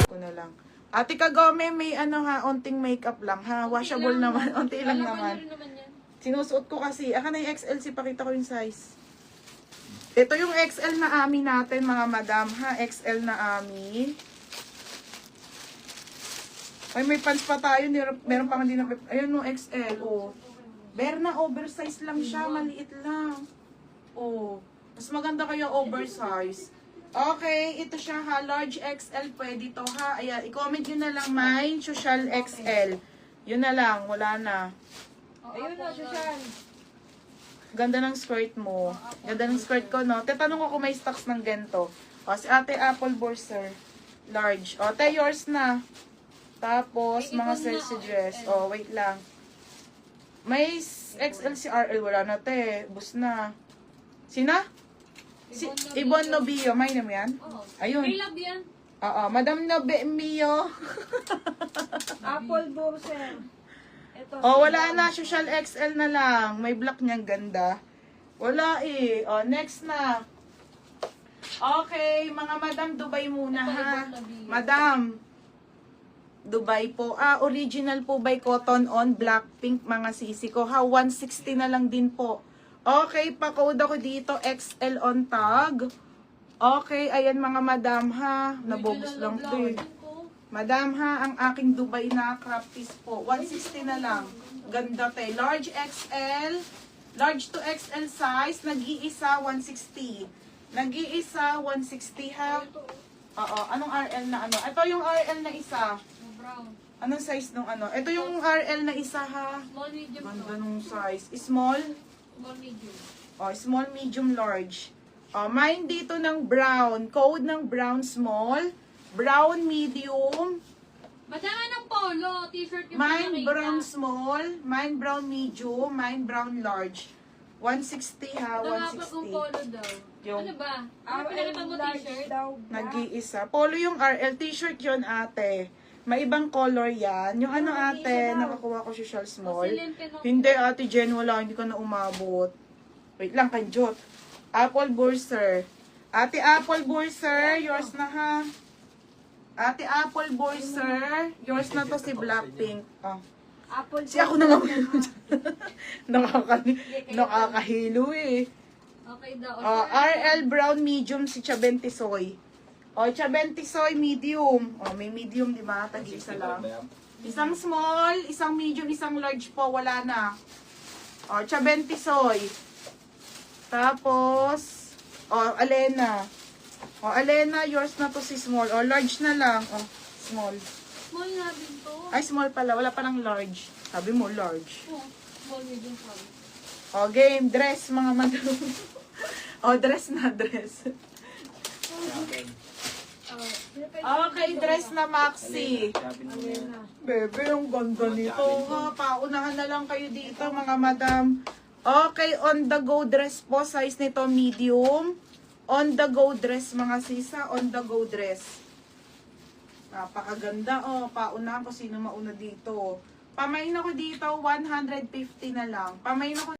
Ko na lang. Ate Kagome, may ano ha, onting makeup lang ha. Washable naman, onti lang naman. Sinusuot ko kasi. Aka na yung XL, pakita ko yung size. Ito yung XL na ami natin, mga madam ha. XL na ami. Ay, may pants pa tayo. Meron pa hindi na. Ayun no, XL. Oh. Berna, oversize lang siya. Maliit lang. Oh. Mas maganda kaya oversize. Okay, ito siya ha. Large XL. Pwede to ha. Ayan, i-comment nyo na lang mine. Social XL. Yun na lang. Wala na. Ayun na, Susan. Ganda ng skirt mo. Ganda ng skirt ko, no? Tatanong ko kung may stocks ng ganito. O, si Ate Apple Borser. Large. O, te, yours na. Tapos, mga sexy dress. O, wait lang. May XL si RL. Wala na, te. Bus na. Sina? Si Ibon Nobio. May naman yan? Ayun. May love yan. Oo, Madam Nobio. Apple Borser. Ito, Oh, wala na. Social XL na lang. May black niyang ganda. Wala eh. Oh, next na. Okay, mga Madam Dubai muna ha. Madam Dubai po. Original po by Cotton On Black Pink mga sisi ko ha. 160 na lang din po. Okay, pa-code ako dito. XL on tag. Okay, ayan mga Madam ha. Nabobos lang to eh. Madam ha, ang aking Dubai na crop piece po. 160 na lang. Ganda te. Large XL. Large to XL size. Nag-iisa 160. Nag-iisa 160 ha. Oo. Anong RL na ano? Ito yung RL na isa. Brown. Anong size nung ano? Ito yung RL na isa ha. Small, medium. Ganda nung size. Small. Small, medium. Oh, small, medium, large. Oh, mine dito ng brown. Code ng brown small. Brown medium. Madama ng polo. T-shirt yung Mine pinakita. brown small. Mine brown medium. Mine brown large. 160 ha, Dapat kong 160. polo daw. Yung Ano ba? Ano pinakita mo t-shirt? nag-iisa. Polo yung RL. T-shirt yun ate. May ibang color yan. Yung ano ate, nakakuha ko social small. Hindi ate Jen, wala. Hindi ko na umabot. Wait lang, kanjot. Apple Borser. Ate Apple Borser, yours na ha. Ate Apple Borser, yours na to si Blackpink. Oh. Apple Si ako na lang. Nakakahilo eh. Okay daw. Oh, RL Brown medium si Chabentisoy. Oh, Chabentisoy medium. Oh, may medium, di ba? Tag-isa lang. Isang small, isang medium, isang large po. Wala na. Oh, Chabentisoy. Tapos, oh, Alena. O, Alena, yours na to si small. O, large na lang. O, small. Small nga din to. Ay, small pala. Wala pa ng large. Sabi mo, large. Oh, small, medium, small. O, game. Dress, mga madalo. O, dress na, dress. Okay, dress na maxi. Bebe, ang ganda nito. Ha, paunahan na lang kayo dito, mga madam. Okay, on the go dress po. Size nito, medium. On the go dress mga sisa, on the go dress. Napakaganda oh, paunahan ko sino mauna dito. Pamain ako dito 150 na lang. Pamain ako